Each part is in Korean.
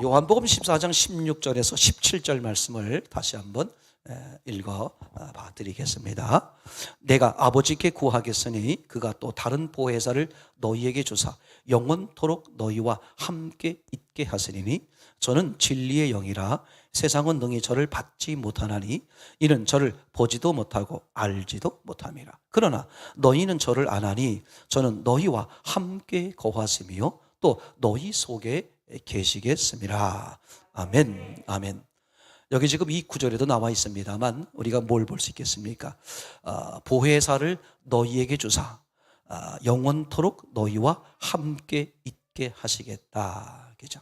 요한복음 14장 16절에서 17절 말씀을 다시 한번 읽어 봐 드리겠습니다. 내가 아버지께 구하겠으니 그가 또 다른 보혜사를 너희에게 주사 영원토록 너희와 함께 있게 하시리니 저는 진리의 영이라 세상은 능히 저를 받지 못하나니 이는 저를 보지도 못하고 알지도 못함이라. 그러나 너희는 저를 아나니 저는 너희와 함께 거하시며 또 너희 속에 계시겠습니다. 아멘. 아멘. 여기 지금 이 구절에도 나와 있습니다만 우리가 뭘 볼 수 있겠습니까? 보혜사를 너희에게 주사 영원토록 너희와 함께 있게 하시겠다. 그죠?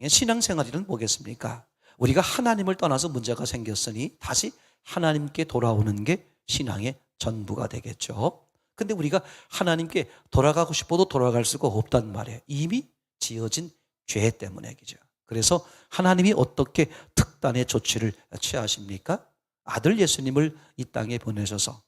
신앙생활이란 뭐겠습니까? 우리가 하나님을 떠나서 문제가 생겼으니 다시 하나님께 돌아오는 게 신앙의 전부가 되겠죠. 근데 우리가 하나님께 돌아가고 싶어도 돌아갈 수가 없단 말이에요. 이미 지어진 죄 때문에. 그죠? 그래서 하나님이 어떻게 특단의 조치를 취하십니까? 아들 예수님을 이 땅에 보내셔서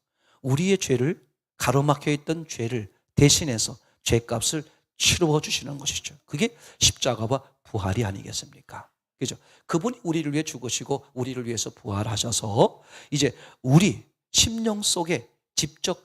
우리의 죄를, 가로막혀 있던 죄를 대신해서 죄값을 치루어 주시는 것이죠. 그게 십자가와 부활이 아니겠습니까? 그죠? 그분이 우리를 위해 죽으시고 우리를 위해서 부활하셔서 이제 우리 심령 속에 직접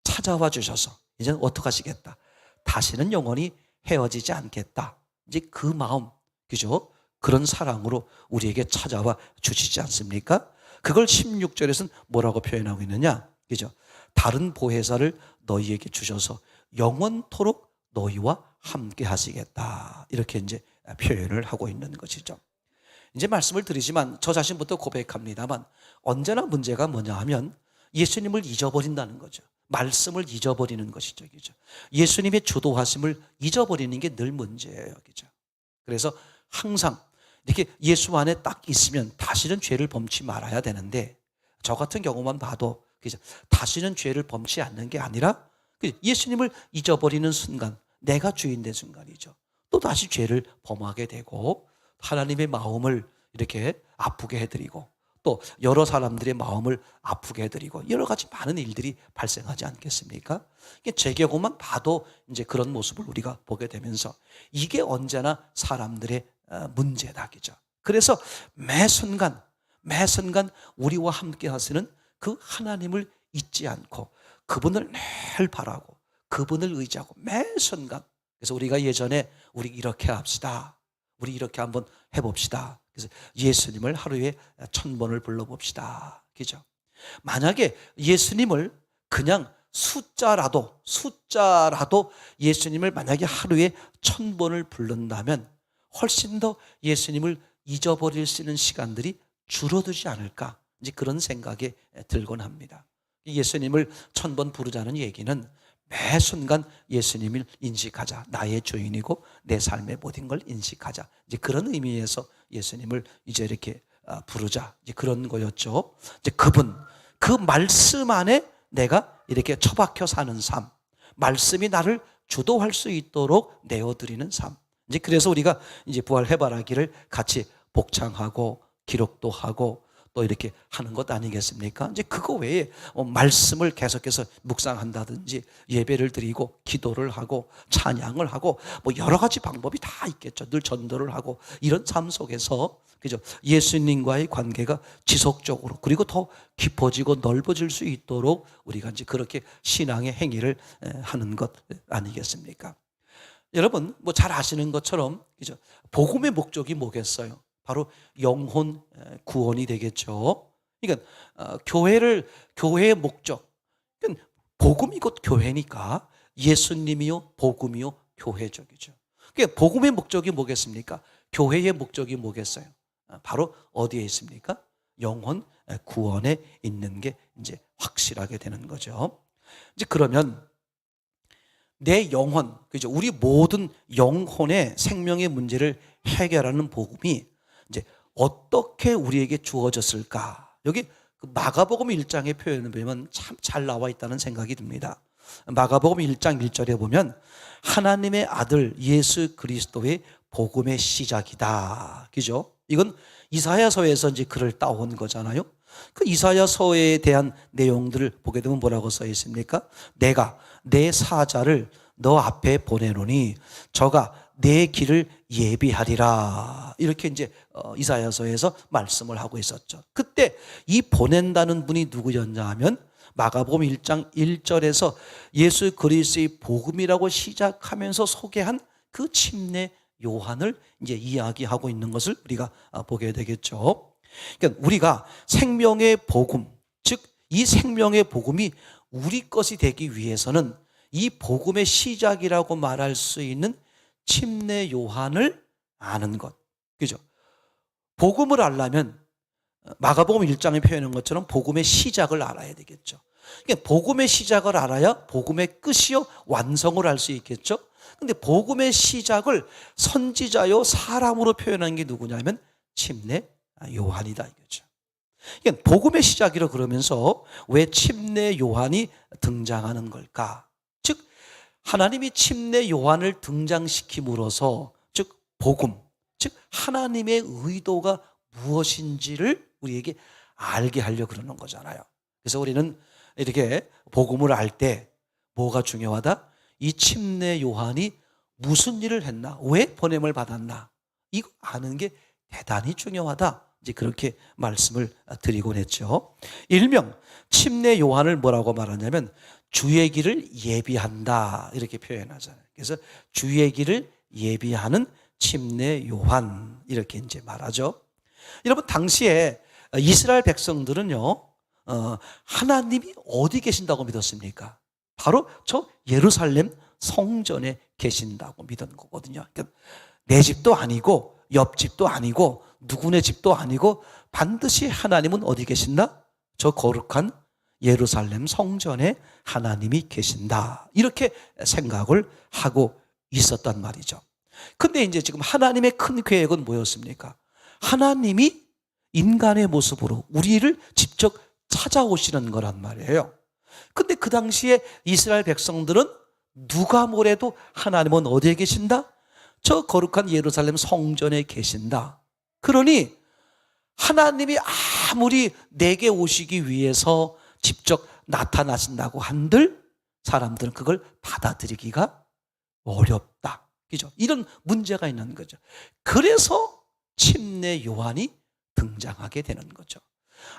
찾아와 주셔서 이제는 어떻게 하시겠다? 다시는 영원히 헤어지지 않겠다. 이제 그 마음, 그죠? 그런 사랑으로 우리에게 찾아와 주시지 않습니까? 그걸 16절에서는 뭐라고 표현하고 있느냐? 그죠? 다른 보혜사를 너희에게 주셔서 영원토록 너희와 함께 하시겠다. 이렇게 이제 표현을 하고 있는 것이죠. 이제 말씀을 드리지만 저 자신부터 고백합니다만 언제나 문제가 뭐냐 하면 예수님을 잊어버린다는 거죠. 말씀을 잊어버리는 것이죠. 그죠? 예수님의 주도하심을 잊어버리는 게 늘 문제예요. 그죠? 그래서 항상 이렇게 예수 안에 딱 있으면 다시는 죄를 범치 말아야 되는데 저 같은 경우만 봐도 그죠? 다시는 죄를 범치 않는 게 아니라 예수님을 잊어버리는 순간 내가 주인 된 순간이죠. 또 다시 죄를 범하게 되고 하나님의 마음을 이렇게 아프게 해드리고 또 여러 사람들의 마음을 아프게 해드리고 여러 가지 많은 일들이 발생하지 않겠습니까? 제 경우만 봐도 이제 그런 모습을 우리가 보게 되면서 이게 언제나 사람들의 문제다. 그죠? 그래서 매 순간 우리와 함께 하시는 그 하나님을 잊지 않고 그분을 늘 바라고 그분을 의지하고 매 순간. 그래서 우리가 예전에 우리 이렇게 합시다. 우리 이렇게 한번 해봅시다. 그래서 예수님을 하루에 1000번을 불러봅시다. 그죠? 만약에 예수님을 그냥 숫자라도 예수님을 만약에 하루에 1000번을 부른다면 훨씬 더 예수님을 잊어버릴 수 있는 시간들이 줄어들지 않을까? 이제 그런 생각이 들곤 합니다. 예수님을 1000번 부르자는 얘기는 매 순간 예수님을 인식하자. 나의 주인이고 내 삶의 모든 걸 인식하자. 이제 그런 의미에서 예수님을 이제 이렇게 부르자. 이제 그런 거였죠. 이제 그분, 그 말씀 안에 내가 이렇게 처박혀 사는 삶. 말씀이 나를 주도할 수 있도록 내어드리는 삶. 이제 그래서 우리가 이제 부활 해바라기를 같이 복창하고 기록도 하고 또 이렇게 하는 것 아니겠습니까? 이제 그거 외에 말씀을 계속해서 묵상한다든지 예배를 드리고 기도를 하고 찬양을 하고 뭐 여러 가지 방법이 다 있겠죠. 늘 전도를 하고 이런 삶 속에서 그죠? 예수님과의 관계가 지속적으로 그리고 더 깊어지고 넓어질 수 있도록 우리가 이제 그렇게 신앙의 행위를 하는 것 아니겠습니까? 여러분 뭐 잘 아시는 것처럼 그죠? 복음의 목적이 뭐겠어요? 바로 영혼 구원이 되겠죠. 그러니까 교회의 목적, 그러니까 복음이 곧 교회니까 예수님이요 복음이요 교회적이죠. 그러니까 복음의 목적이 뭐겠습니까? 교회의 목적이 뭐겠어요? 바로 어디에 있습니까? 영혼 구원에 있는 게 이제 확실하게 되는 거죠. 이제 그러면 내 영혼, 그죠? 우리 모든 영혼의 생명의 문제를 해결하는 복음이 이제 어떻게 우리에게 주어졌을까? 여기 마가복음 1장의 표현을 보면 참 잘 나와 있다는 생각이 듭니다. 마가복음 1장 1절에 보면 하나님의 아들 예수 그리스도의 복음의 시작이다. 그죠? 이건 이사야서에서 이제 글을 따온 거잖아요. 그 이사야서에 대한 내용들을 보게 되면 뭐라고 써 있습니까? 내가 내 사자를 너 앞에 보내노니 저가 내 길을 예비하리라. 이렇게 이제 이사야서에서 말씀을 하고 있었죠. 그때 이 보낸다는 분이 누구였냐 하면 마가복음 1장 1절에서 예수 그리스도의 복음이라고 시작하면서 소개한 그 침례 요한을 이제 이야기하고 있는 것을 우리가 보게 되겠죠. 그러니까 우리가 생명의 복음, 즉 이 생명의 복음이 우리 것이 되기 위해서는 이 복음의 시작이라고 말할 수 있는 침례 요한을 아는 것. 그죠? 복음을 알려면 마가복음 1장에 표현한 것처럼 복음의 시작을 알아야 되겠죠. 그러니까 복음의 시작을 알아야 복음의 끝이요 완성을 알 수 있겠죠. 근데 복음의 시작을 선지자요 사람으로 표현한 게 누구냐면 침례 요한이다 이거죠. 그러니까 복음의 시작이라 그러면서 왜 침례 요한이 등장하는 걸까? 즉 하나님이 침례 요한을 등장시킴으로써 즉 복음, 즉 하나님의 의도가 무엇인지를 우리에게 알게 하려고 그러는 거잖아요. 그래서 우리는 이렇게 복음을 알 때 뭐가 중요하다? 이 침례 요한이 무슨 일을 했나? 왜 보냄을 받았나? 이거 아는 게 대단히 중요하다. 이제 그렇게 말씀을 드리곤 했죠. 일명 침례 요한을 뭐라고 말하냐면 주의 길을 예비한다 이렇게 표현하잖아요. 그래서 주의 길을 예비하는 침례 요한 이렇게 이제 말하죠. 여러분 당시에 이스라엘 백성들은요 하나님이 어디 계신다고 믿었습니까? 바로 저 예루살렘 성전에 계신다고 믿은 거거든요. 그러니까 내 집도 아니고 옆집도 아니고 누구네 집도 아니고 반드시 하나님은 어디 계신다? 저 거룩한 예루살렘 성전에 하나님이 계신다. 이렇게 생각을 하고 있었단 말이죠. 근데 이제 지금 하나님의 큰 계획은 뭐였습니까? 하나님이 인간의 모습으로 우리를 직접 찾아오시는 거란 말이에요. 근데 그 당시에 이스라엘 백성들은 누가 뭐래도 하나님은 어디에 계신다? 저 거룩한 예루살렘 성전에 계신다. 그러니 하나님이 아무리 내게 오시기 위해서 직접 나타나신다고 한들 사람들은 그걸 받아들이기가 어렵다. 그죠? 이런 문제가 있는 거죠. 그래서 침례 요한이 등장하게 되는 거죠.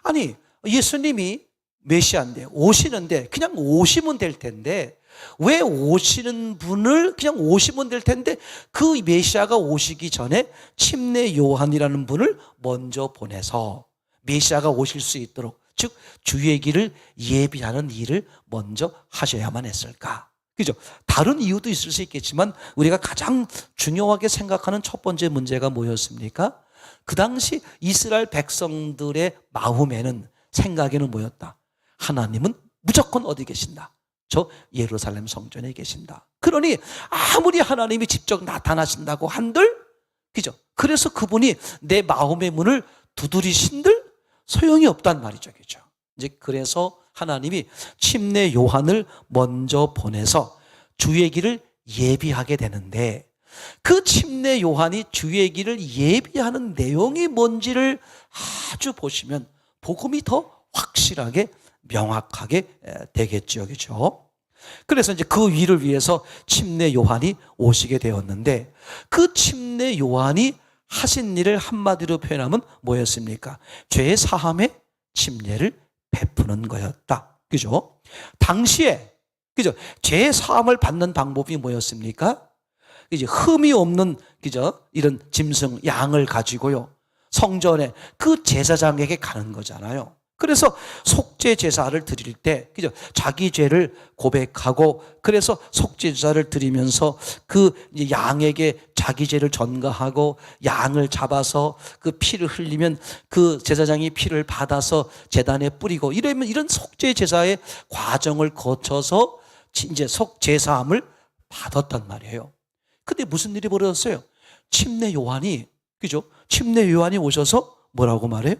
아니, 예수님이 메시아인데 오시는데 그냥 오시면 될 텐데 왜 오시는 분을 그냥 오시면 될 텐데 그 메시아가 오시기 전에 침례 요한이라는 분을 먼저 보내서 메시아가 오실 수 있도록 즉 주의 길을 예비하는 일을 먼저 하셔야만 했을까? 그죠? 다른 이유도 있을 수 있겠지만 우리가 가장 중요하게 생각하는 첫 번째 문제가 뭐였습니까? 그 당시 이스라엘 백성들의 마음에는 생각에는 뭐였다? 하나님은 무조건 어디 계신다? 저 예루살렘 성전에 계신다. 그러니 아무리 하나님이 직접 나타나신다고 한들 그죠? 그래서 그분이 내 마음의 문을 두드리신들 소용이 없단 말이죠. 그죠? 이제 그래서 하나님이 침례 요한을 먼저 보내서 주의 길을 예비하게 되는데 그 침례 요한이 주의 길을 예비하는 내용이 뭔지를 아주 보시면 복음이 더 확실하게 명확하게 되겠죠. 그렇죠? 그래서 이제 그 일을 위해서 침례 요한이 오시게 되었는데 그 침례 요한이 하신 일을 한마디로 표현하면 뭐였습니까? 죄 사함의 침례를 베푸는 거였다. 그죠? 당시에 그죠? 죄 사함을 받는 방법이 뭐였습니까? 이제 흠이 없는 그죠? 이런 짐승 양을 가지고요. 성전에 그 제사장에게 가는 거잖아요. 그래서 속죄 제사를 드릴 때 그죠? 자기 죄를 고백하고 그래서 속죄 제사를 드리면서 그 양에게 자기 죄를 전가하고 양을 잡아서 그 피를 흘리면 그 제사장이 피를 받아서 제단에 뿌리고 이러면 이런 속죄 제사의 과정을 거쳐서 이제 속죄사함을 받았단 말이에요. 근데 무슨 일이 벌어졌어요? 침례 요한이 그죠? 침례 요한이 오셔서 뭐라고 말해요?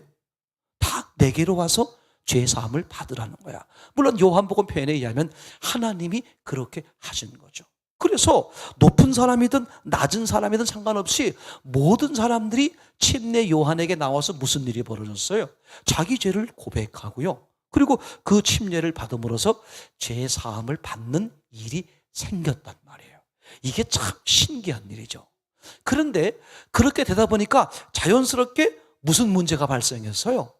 다 내게로 와서 죄 사함을 받으라는 거야. 물론 요한복음 표현에 의하면 하나님이 그렇게 하신 거죠. 그래서 높은 사람이든 낮은 사람이든 상관없이 모든 사람들이 침례 요한에게 나와서 무슨 일이 벌어졌어요? 자기 죄를 고백하고요. 그리고 그 침례를 받음으로써 죄 사함을 받는 일이 생겼단 말이에요. 이게 참 신기한 일이죠. 그런데 그렇게 되다 보니까 자연스럽게 무슨 문제가 발생했어요?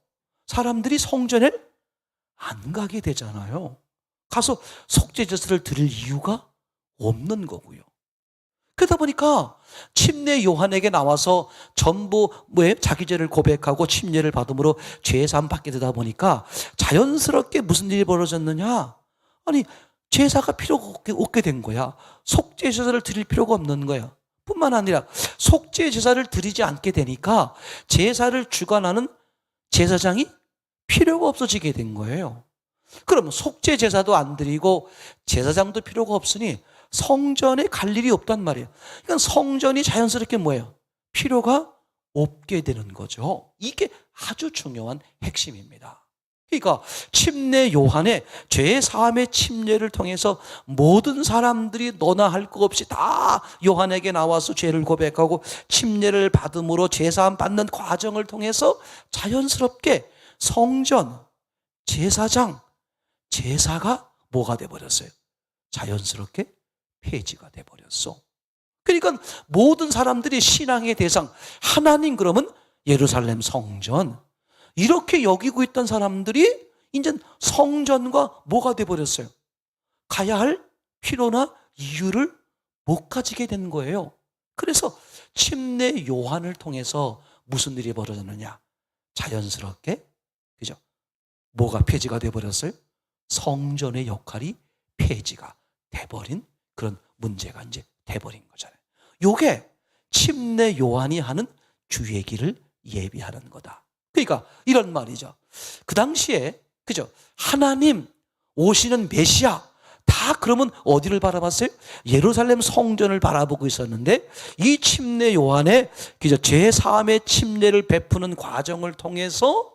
사람들이 성전에 안 가게 되잖아요. 가서 속죄제사를 드릴 이유가 없는 거고요. 그러다 보니까 침례 요한에게 나와서 전부 자기 죄를 고백하고 침례를 받음으로 죄 사함 받게 되다 보니까 자연스럽게 무슨 일이 벌어졌느냐? 아니, 제사가 필요가 없게 된 거야. 속죄제사를 드릴 필요가 없는 거야. 뿐만 아니라 속죄제사를 드리지 않게 되니까 제사를 주관하는 제사장이 필요가 없어지게 된 거예요. 그럼 속죄제사도 안 드리고 제사장도 필요가 없으니 성전에 갈 일이 없단 말이에요. 그러니까 성전이 자연스럽게 뭐예요? 필요가 없게 되는 거죠. 이게 아주 중요한 핵심입니다. 그러니까 침례 요한의 죄 사함의 침례를 통해서 모든 사람들이 너나 할 것 없이 다 요한에게 나와서 죄를 고백하고 침례를 받음으로 죄 사함 받는 과정을 통해서 자연스럽게 성전, 제사장, 제사가 뭐가 돼버렸어요? 자연스럽게 폐지가 돼버렸어. 그러니까 모든 사람들이 신앙의 대상, 하나님 그러면 예루살렘 성전, 이렇게 여기고 있던 사람들이 이제 성전과 뭐가 돼버렸어요? 가야 할 필요나 이유를 못 가지게 된 거예요. 그래서 침례 요한을 통해서 무슨 일이 벌어졌느냐? 자연스럽게, 그죠? 뭐가 폐지가 돼버렸어요? 성전의 역할이 폐지가 돼버린 그런 문제가 이제 돼버린 거잖아요. 요게 침례 요한이 하는 주의 길을 예비하는 거다. 그러니까 이런 말이죠. 그 당시에, 그죠? 하나님 오시는 메시아, 다 그러면 어디를 바라봤어요? 예루살렘 성전을 바라보고 있었는데 이 침례 요한의, 그죠? 제사함의 침례를 베푸는 과정을 통해서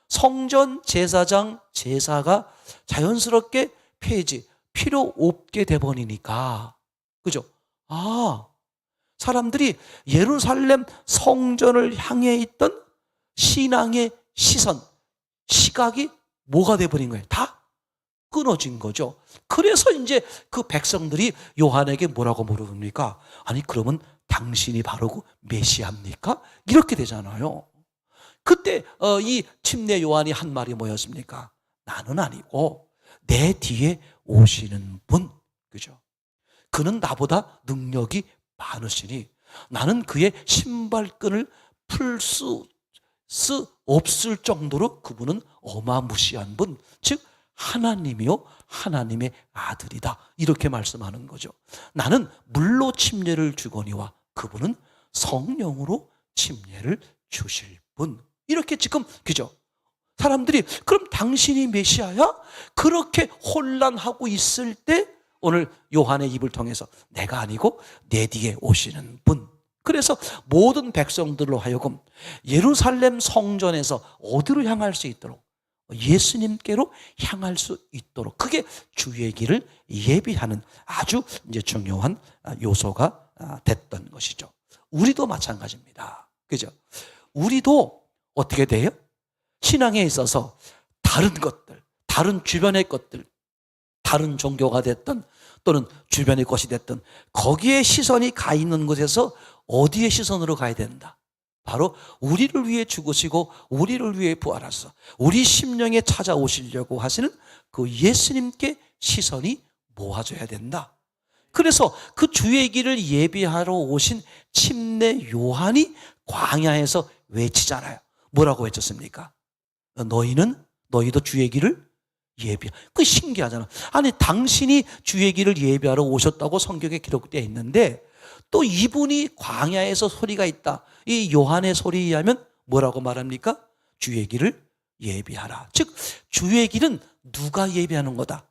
성전, 제사장, 제사가 자연스럽게 폐지, 필요 없게 돼버리니까, 그죠? 사람들이 예루살렘 성전을 향해 있던 신앙의 시선, 시각이 뭐가 돼버린 거예요? 다 끊어진 거죠. 그래서 이제 그 백성들이 요한에게 뭐라고 물어봅니까? 아니, 그러면 당신이 바로 메시아입니까? 이렇게 되잖아요. 그때 이 침례 요한이 한 말이 뭐였습니까? 나는 아니고 내 뒤에 오시는 분, 그죠? 그는 나보다 능력이 많으시니 나는 그의 신발끈을 풀 수 없을 정도로 그분은 어마무시한 분, 즉 하나님이요 하나님의 아들이다, 이렇게 말씀하는 거죠. 나는 물로 침례를 주거니와 그분은 성령으로 침례를 주실 분, 이렇게 지금, 그죠? 사람들이 그럼 당신이 메시아야? 그렇게 혼란하고 있을 때 오늘 요한의 입을 통해서 내가 아니고 내 뒤에 오시는 분, 그래서 모든 백성들로 하여금 예루살렘 성전에서 어디로 향할 수 있도록, 예수님께로 향할 수 있도록, 그게 주의 길을 예비하는 아주 이제 중요한 요소가 됐던 것이죠. 우리도 마찬가지입니다. 그죠? 우리도 어떻게 돼요? 신앙에 있어서 다른 것들, 다른 주변의 것들, 다른 종교가 됐든 또는 주변의 것이 됐든 거기에 시선이 가 있는 곳에서 어디에 시선으로 가야 된다? 바로 우리를 위해 죽으시고 우리를 위해 부활하셔서 우리 심령에 찾아오시려고 하시는 그 예수님께 시선이 모아져야 된다. 그래서 그 주의 길을 예비하러 오신 침례 요한이 광야에서 외치잖아요. 뭐라고 외쳤습니까? 너희도 주의 길을 예비. 그 신기하잖아. 아니, 당신이 주의 길을 예비하러 오셨다고 성경에 기록되어 있는데 또 이분이 광야에서 소리가 있다, 이 요한의 소리에 의하면 뭐라고 말합니까? 주의 길을 예비하라. 즉 주의 길은 누가 예비하는 거다?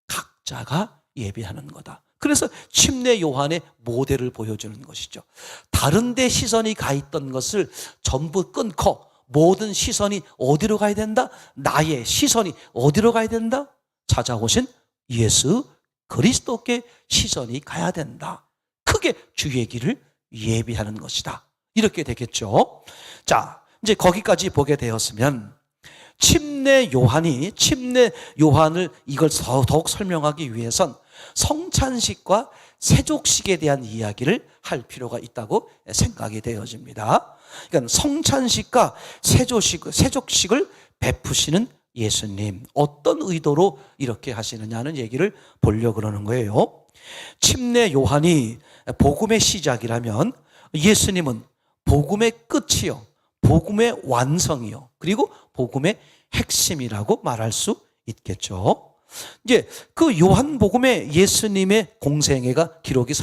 각자가 예비하는 거다. 그래서 침례 요한의 모델을 보여주는 것이죠. 다른 데 시선이 가 있던 것을 전부 끊고 모든 시선이 어디로 가야 된다? 나의 시선이 어디로 가야 된다? 찾아오신 예수 그리스도께 시선이 가야 된다. 크게 주의 길을 예비하는 것이다. 이렇게 되겠죠. 자, 이제 거기까지 보게 되었으면 침례 요한을 이걸 더욱 설명하기 위해선 성찬식과 세족식에 대한 이야기를 할 필요가 있다고 생각이 되어집니다. 그러니까 성찬식과 세족식을 베푸시는 예수님, 어떤 의도로 이렇게 하시느냐는 얘기를 보려고 그러는 거예요. 침례 요한이 복음의 시작이라면 예수님은 복음의 끝이요, 복음의 완성이요, 그리고 복음의 핵심이라고 말할 수 있겠죠. 이제 그 요한복음에 예수님의 공생애가 기록이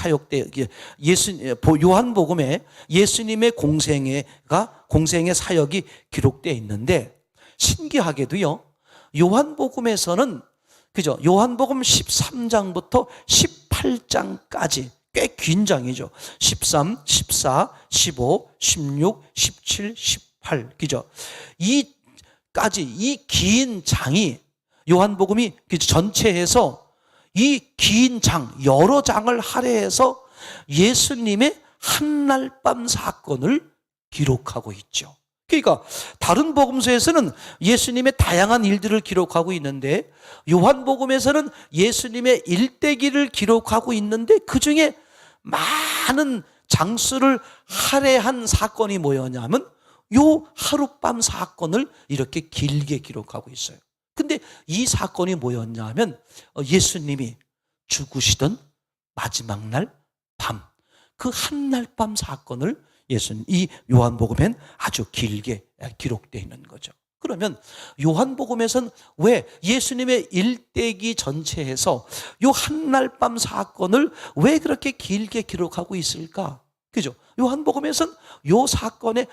요한복음에 예수님의 공생애 사역이 기록되어 있는데, 신기하게도요, 요한복음에서는 그죠? 요한복음 13장부터 18장까지 꽤 긴 장이죠. 13, 14, 15, 16, 17, 18. 그죠? 이 긴 장이 요한복음이 전체에서 이 긴 장, 여러 장을 할애해서 예수님의 한날밤 사건을 기록하고 있죠. 그러니까 다른 복음서에서는 예수님의 다양한 일들을 기록하고 있는데, 요한복음에서는 예수님의 일대기를 기록하고 있는데, 그중에 많은 장수를 할애한 사건이 뭐였냐면 요 하룻밤 사건을 이렇게 길게 기록하고 있어요. 근데 이 사건이 뭐였냐면 예수님이 죽으시던 마지막 날 밤, 그 한날밤 사건을 이 요한복음엔 아주 길게 기록되어 있는 거죠. 그러면 요한복음에서는 왜 예수님의 일대기 전체에서 요 한날밤 사건을 왜 그렇게 길게 기록하고 있을까? 그죠? 요한복음에서는 요 사건의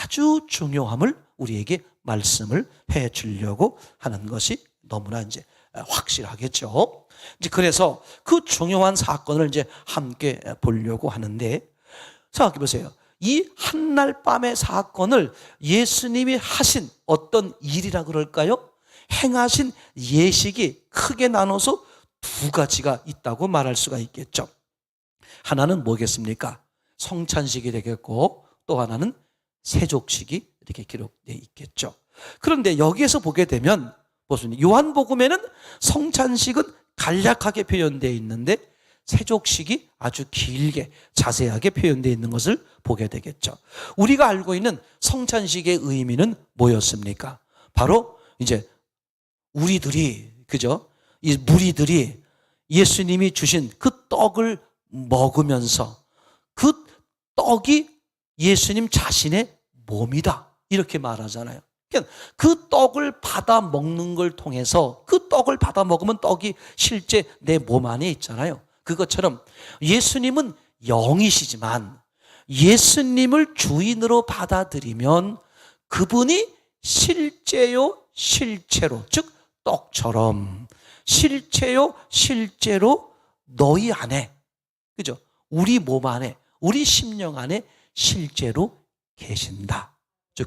아주 중요함을 우리에게 말씀을 해 주려고 하는 것이 너무나 이제 확실하겠죠. 이제 그래서 그 중요한 사건을 이제 함께 보려고 하는데, 생각해 보세요. 이 한날 밤의 사건을 예수님이 하신 어떤 일이라 그럴까요? 행하신 예식이 크게 나눠서 두 가지가 있다고 말할 수가 있겠죠. 하나는 뭐겠습니까? 성찬식이 되겠고, 또 하나는 세족식이 이렇게 기록되어 있겠죠. 그런데 여기에서 보게 되면 무슨 요한복음에는 성찬식은 간략하게 표현되어 있는데 세족식이 아주 길게 자세하게 표현되어 있는 것을 보게 되겠죠. 우리가 알고 있는 성찬식의 의미는 뭐였습니까? 바로 이제 우리들이, 그죠? 이 무리들이 예수님이 주신 그 떡을 먹으면서 그 떡이 예수님 자신의 몸이다, 이렇게 말하잖아요. 그러니까 그 떡을 받아 먹는 걸 통해서, 그 떡을 받아 먹으면 떡이 실제 내 몸 안에 있잖아요. 그것처럼 예수님은 영이시지만 예수님을 주인으로 받아들이면 그분이 실제요 실체로, 즉 떡처럼 실체요 실제로 너희 안에, 그죠? 우리 몸 안에, 우리 심령 안에 실제로 계신다.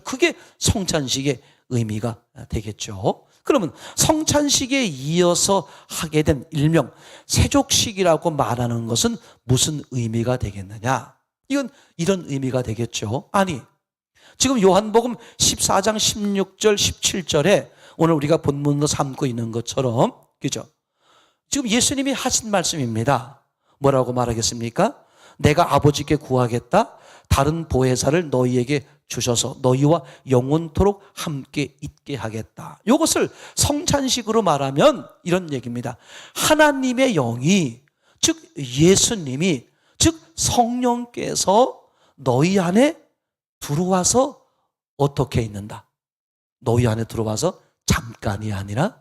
그게 성찬식의 의미가 되겠죠. 그러면 성찬식에 이어서 하게 된 일명 세족식이라고 말하는 것은 무슨 의미가 되겠느냐? 이건 이런 의미가 되겠죠. 아니, 지금 요한복음 14장 16절 17절에 오늘 우리가 본문으로 삼고 있는 것처럼, 그죠? 지금 예수님이 하신 말씀입니다. 뭐라고 말하겠습니까? 내가 아버지께 구하겠다. 다른 보혜사를 너희에게 주셔서 너희와 영원토록 함께 있게 하겠다. 이것을 성찬식으로 말하면 이런 얘기입니다. 하나님의 영이, 즉 예수님이, 즉 성령께서 너희 안에 들어와서 어떻게 있는다? 너희 안에 들어와서 잠깐이 아니라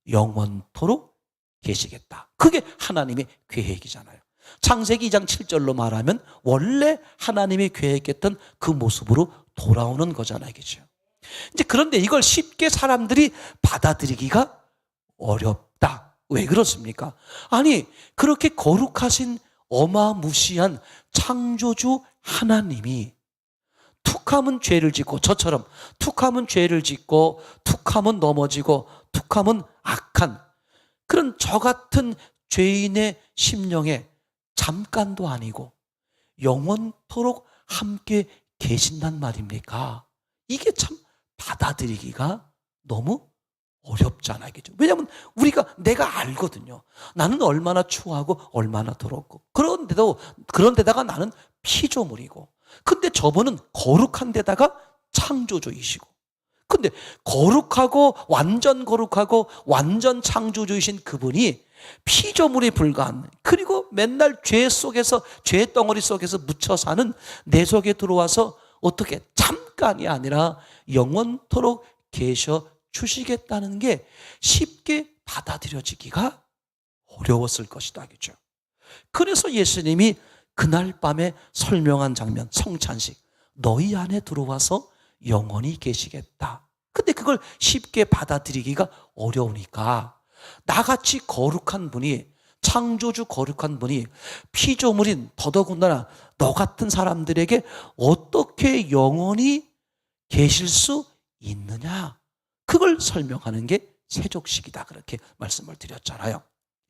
영원토록 계시겠다. 그게 하나님의 계획이잖아요. 창세기 2장 7절로 말하면 원래 하나님이 계획했던 그 모습으로 돌아오는 거잖아요. 그죠? 이제 그런데 이걸 쉽게 사람들이 받아들이기가 어렵다. 왜 그렇습니까? 아니, 그렇게 거룩하신 어마무시한 창조주 하나님이 툭하면 죄를 짓고, 저처럼 툭하면 죄를 짓고, 툭하면 넘어지고, 툭하면 악한 그런 저 같은 죄인의 심령에 잠깐도 아니고 영원토록 함께 계신단 말입니까? 이게 참 받아들이기가 너무 어렵잖아요. 그죠? 왜냐하면 내가 알거든요. 나는 얼마나 추하고 얼마나 더럽고. 그런데다가 나는 피조물이고. 근데 저분은 거룩한 데다가 창조주이시고. 근데 완전 거룩하고 완전 창조주이신 그분이 피조물에 불과한, 그리고 맨날 죄 덩어리 속에서 묻혀 사는 내 속에 들어와서 어떻게 잠깐이 아니라 영원토록 계셔 주시겠다는 게 쉽게 받아들여지기가 어려웠을 것이다. 그죠? 그래서 예수님이 그날 밤에 설명한 장면, 성찬식. 너희 안에 들어와서 영원히 계시겠다. 근데 그걸 쉽게 받아들이기가 어려우니까 나같이 거룩한 분이, 창조주 거룩한 분이 피조물인 더더군다나 너 같은 사람들에게 어떻게 영원히 계실 수 있느냐, 그걸 설명하는 게 세족식이다, 그렇게 말씀을 드렸잖아요.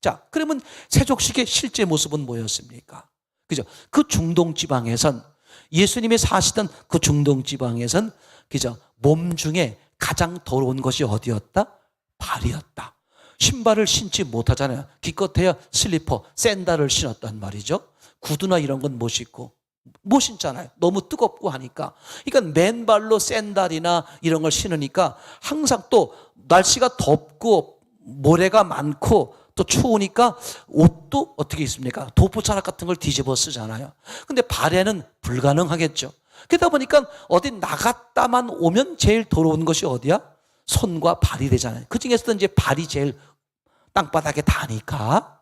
자, 그러면 세족식의 실제 모습은 뭐였습니까? 그죠? 그 중동 지방에선, 예수님이 사시던 그 중동 지방에선, 그죠? 몸 중에 가장 더러운 것이 어디였다? 발이었다. 신발을 신지 못하잖아요. 기껏해야 슬리퍼, 샌들을 신었단 말이죠. 구두나 이런 건 못 신고, 못 신잖아요. 너무 뜨겁고 하니까. 그러니까 맨발로 샌들이나 이런 걸 신으니까 항상 또 날씨가 덥고 모래가 많고 또 추우니까 옷도 어떻게 있습니까? 도포자락 같은 걸 뒤집어 쓰잖아요. 근데 발에는 불가능하겠죠. 그러다 보니까 어디 나갔다만 오면 제일 더러운 것이 어디야? 손과 발이 되잖아요. 그 중에서도 이제 발이 제일 땅바닥에 닿으니까.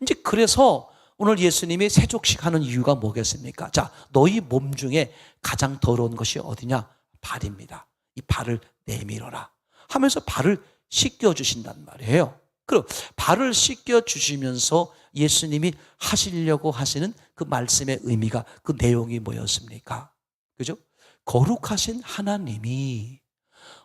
이제 그래서 오늘 예수님이 세족식 하는 이유가 뭐겠습니까? 자, 너희 몸 중에 가장 더러운 것이 어디냐? 발입니다. 이 발을 내밀어라 하면서 발을 씻겨주신단 말이에요. 그럼 발을 씻겨주시면서 예수님이 하시려고 하시는 그 말씀의 의미가, 그 내용이 뭐였습니까? 그죠? 거룩하신 하나님이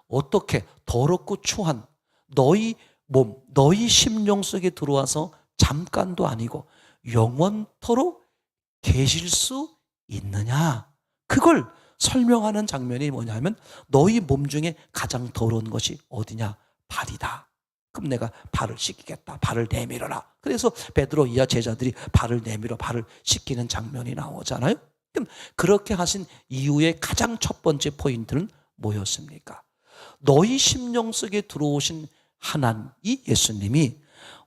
어떻게 더럽고 추한 너희 몸, 너희 심령 속에 들어와서 잠깐도 아니고 영원토록 계실 수 있느냐, 그걸 설명하는 장면이 뭐냐면, 너희 몸 중에 가장 더러운 것이 어디냐? 발이다. 그럼 내가 발을 씻기겠다. 발을 내밀어라. 그래서 베드로 이하 제자들이 발을 내밀어 발을 씻기는 장면이 나오잖아요. 그럼 그렇게 하신 이후에 가장 첫 번째 포인트는 뭐였습니까? 너희 심령 속에 들어오신 하나님, 이 예수님이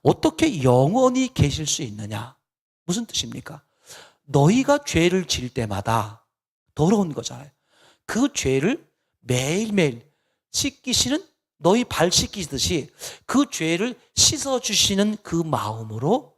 어떻게 영원히 계실 수 있느냐? 무슨 뜻입니까? 너희가 죄를 지을 때마다 더러운 거잖아요. 그 죄를 매일매일 씻기시는, 너희 발 씻기듯이 그 죄를 씻어주시는 그 마음으로,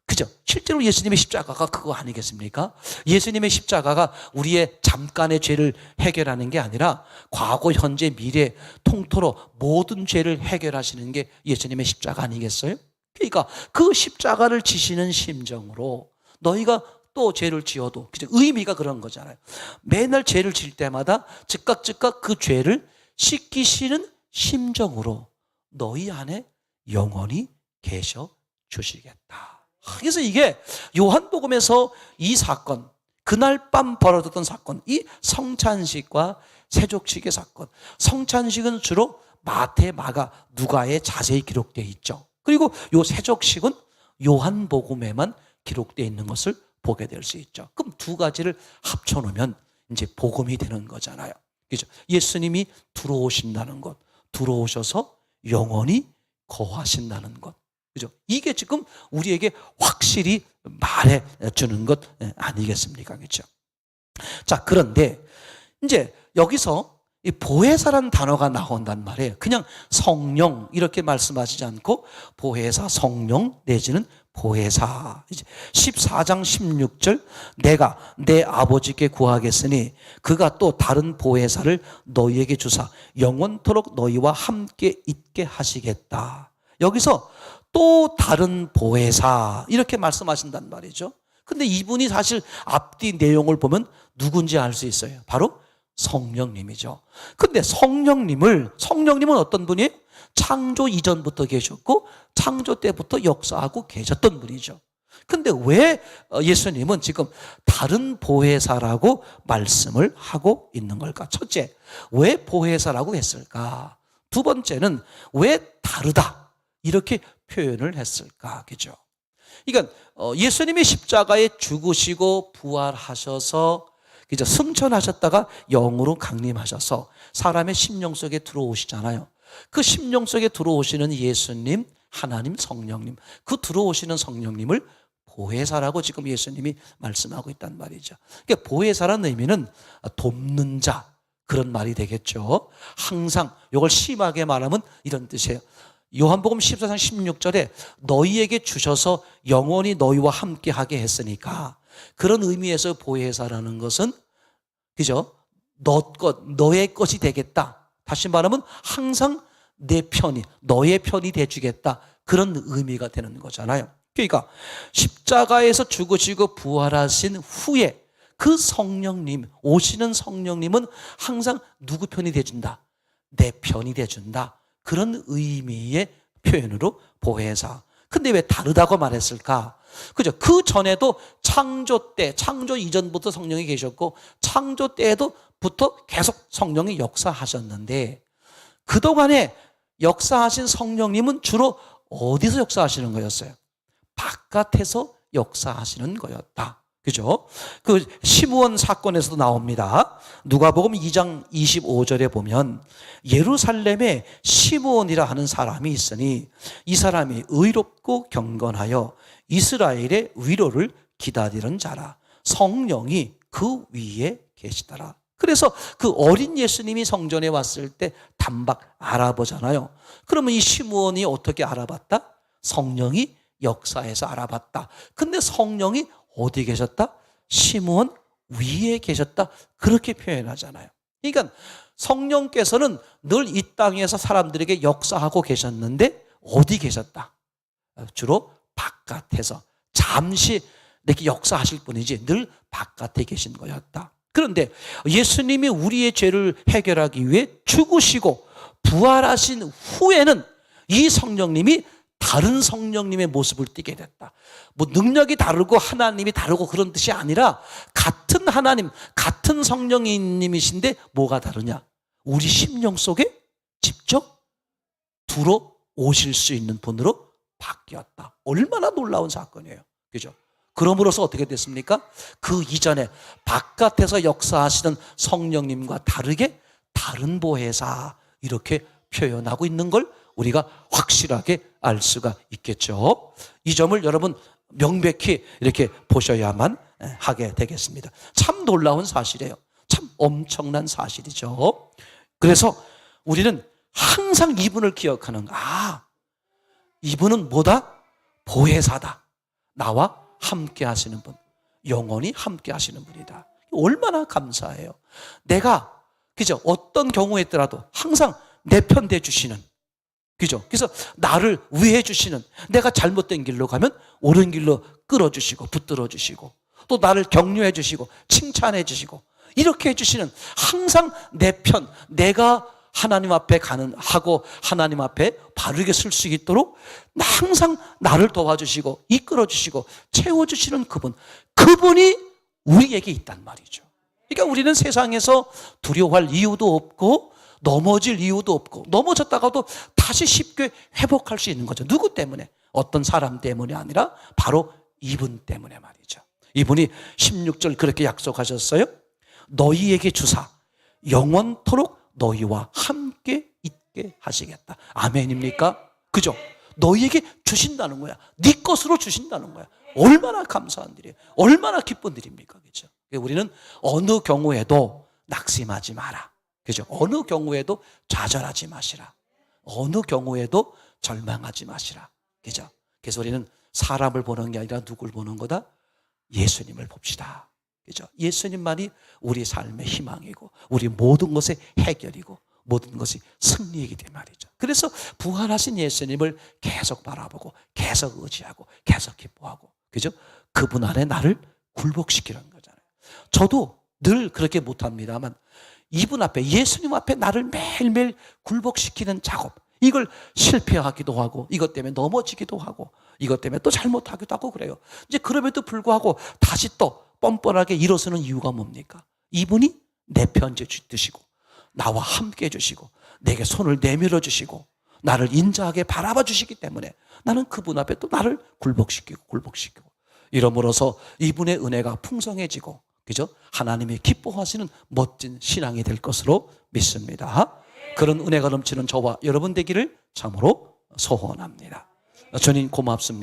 그죠? 실제로 예수님의 십자가가 그거 아니겠습니까? 예수님의 십자가가 우리의 잠깐의 죄를 해결하는 게 아니라 과거, 현재, 미래 통틀어 모든 죄를 해결하시는 게 예수님의 십자가 아니겠어요? 그러니까 그 십자가를 지시는 심정으로 너희가 또 죄를 지어도, 그죠? 의미가 그런 거잖아요. 매날 죄를 지을 때마다 즉각 그 죄를 씻기시는 심정으로 너희 안에 영원히 계셔 주시겠다. 그래서 이게 요한복음에서 이 사건, 그날 밤 벌어졌던 사건, 이 성찬식과 세족식의 사건, 성찬식은 주로 마태, 마가, 누가에 자세히 기록되어 있죠. 그리고 요 세족식은 요한복음에만 기록되어 있는 것을 보게 될 수 있죠. 그럼 두 가지를 합쳐놓으면 이제 복음이 되는 거잖아요. 그죠? 예수님이 들어오신다는 것, 들어오셔서 영원히 거하신다는 것. 그죠? 이게 지금 우리에게 확실히 말해 주는 것 아니겠습니까? 그죠? 자, 그런데 이제 여기서 이 보혜사라는 단어가 나온단 말이에요. 그냥 성령 이렇게 말씀하시지 않고 보혜사, 성령 내지는 보혜사. 14장 16절, 내가 내 아버지께 구하겠으니 그가 또 다른 보혜사를 너희에게 주사 영원토록 너희와 함께 있게 하시겠다. 여기서 또 다른 보혜사 이렇게 말씀하신단 말이죠. 근데 이분이 사실 앞뒤 내용을 보면 누군지 알 수 있어요. 바로 성령님이죠. 근데 성령님은 어떤 분이에요? 창조 이전부터 계셨고 창조 때부터 역사하고 계셨던 분이죠. 근데 왜 예수님은 지금 다른 보혜사라고 말씀을 하고 있는 걸까? 첫째, 왜 보혜사라고 했을까? 두 번째는 왜 다르다 이렇게 표현을 했을까? 그죠? 그러니까 예수님이 십자가에 죽으시고 부활하셔서 그죠? 승천하셨다가 영으로 강림하셔서 사람의 심령 속에 들어오시잖아요. 그 심령 속에 들어오시는 예수님, 하나님, 성령님, 그 들어오시는 성령님을 보혜사라고 지금 예수님이 말씀하고 있단 말이죠. 그러니까 보혜사라는 의미는 돕는 자, 그런 말이 되겠죠. 항상 이걸 심하게 말하면 이런 뜻이에요. 요한복음 14장 16절에 너희에게 주셔서 영원히 너희와 함께하게 했으니까, 그런 의미에서 보혜사라는 것은 그죠? 너의 것이 되겠다. 다시 말하면 항상 내 편이, 너의 편이 돼주겠다. 그런 의미가 되는 거잖아요. 그러니까 십자가에서 죽으시고 부활하신 후에 그 성령님, 오시는 성령님은 항상 누구 편이 돼준다? 내 편이 돼준다. 그런 의미의 표현으로 보혜사. 근데 왜 다르다고 말했을까? 그죠? 그 전에도 창조 때, 창조 이전부터 성령이 계셨고 창조 때에도부터 계속 성령이 역사하셨는데, 그동안에 역사하신 성령님은 주로 어디서 역사하시는 거였어요? 바깥에서 역사하시는 거였다. 그죠? 그 시므온 사건에서도 나옵니다. 누가복음 2장 25절에 보면 예루살렘에 시므온이라 하는 사람이 있으니 이 사람이 의롭고 경건하여 이스라엘의 위로를 기다리는 자라. 성령이 그 위에 계시더라. 그래서 그 어린 예수님이 성전에 왔을 때 단박 알아보잖아요. 그러면 이 시므온이 어떻게 알아봤다? 성령이 역사에서 알아봤다. 근데 성령이 어디 계셨다? 시므온 위에 계셨다. 그렇게 표현하잖아요. 그러니까 성령께서는 늘 이 땅에서 사람들에게 역사하고 계셨는데 어디 계셨다? 주로 바깥에서 잠시 이렇게 역사하실 뿐이지 늘 바깥에 계신 거였다. 그런데 예수님이 우리의 죄를 해결하기 위해 죽으시고 부활하신 후에는 이 성령님이 다른 성령님의 모습을 띠게 됐다. 뭐 능력이 다르고 하나님이 다르고 그런 뜻이 아니라 같은 하나님, 같은 성령님이신데 뭐가 다르냐? 우리 심령 속에 직접 들어오실 수 있는 분으로 바뀌었다. 얼마나 놀라운 사건이에요. 그죠? 그럼으로써 어떻게 됐습니까? 그 이전에 바깥에서 역사하시는 성령님과 다르게 다른 보혜사 이렇게 표현하고 있는 걸 우리가 확실하게 알 수가 있겠죠. 이 점을 여러분 명백히 이렇게 보셔야만 하게 되겠습니다. 참 놀라운 사실이에요. 참 엄청난 사실이죠. 그래서 우리는 항상 이분을 기억하는, 이분은 뭐다? 보혜사다. 나와 함께 하시는 분, 영원히 함께 하시는 분이다. 얼마나 감사해요. 내가 그죠? 어떤 경우에 있더라도 항상 내 편 돼 주시는, 그죠? 그래서 나를 위해 주시는, 내가 잘못된 길로 가면 옳은 길로 끌어주시고 붙들어 주시고 또 나를 격려해 주시고 칭찬해 주시고 이렇게 해 주시는, 항상 내 편, 내가 하나님 앞에 하고 하나님 앞에 바르게 쓸 수 있도록 항상 나를 도와주시고 이끌어주시고 채워주시는 그분이 우리에게 있단 말이죠. 그러니까 우리는 세상에서 두려워할 이유도 없고 넘어질 이유도 없고, 넘어졌다가도 다시 쉽게 회복할 수 있는 거죠. 누구 때문에? 어떤 사람 때문이 아니라 바로 이분 때문에 말이죠. 이분이 16절 그렇게 약속하셨어요. 너희에게 주사 영원토록 너희와 함께 있게 하시겠다. 아멘입니까? 그죠? 너희에게 주신다는 거야. 네 것으로 주신다는 거야. 얼마나 감사한 일이에요. 얼마나 기쁜 일입니까? 그죠? 우리는 어느 경우에도 낙심하지 마라. 그죠? 어느 경우에도 좌절하지 마시라. 어느 경우에도 절망하지 마시라. 그죠? 그래서 우리는 사람을 보는 게 아니라 누굴 보는 거다? 예수님을 봅시다. 그죠? 예수님만이 우리 삶의 희망이고 우리 모든 것의 해결이고 모든 것이 승리이기 때문에 말이죠. 그래서 부활하신 예수님을 계속 바라보고 계속 의지하고 계속 기뻐하고, 그죠? 그분 안에 나를 굴복시키는 거잖아요. 저도 늘 그렇게 못합니다만 이분 앞에, 예수님 앞에 나를 매일매일 굴복시키는 작업, 이걸 실패하기도 하고 이것 때문에 넘어지기도 하고 이것 때문에 또 잘못하기도 하고 그래요. 이제 그럼에도 불구하고 다시 또 뻔뻔하게 일어서는 이유가 뭡니까? 이분이 내 편지 드시고 나와 함께 해주시고 내게 손을 내밀어 주시고 나를 인자하게 바라봐 주시기 때문에 나는 그분 앞에 또 나를 굴복시키고 이러므로서 이분의 은혜가 풍성해지고 그죠? 하나님이 기뻐하시는 멋진 신앙이 될 것으로 믿습니다. 그런 은혜가 넘치는 저와 여러분 되기를 참으로 소원합니다. 주님 고맙습니다.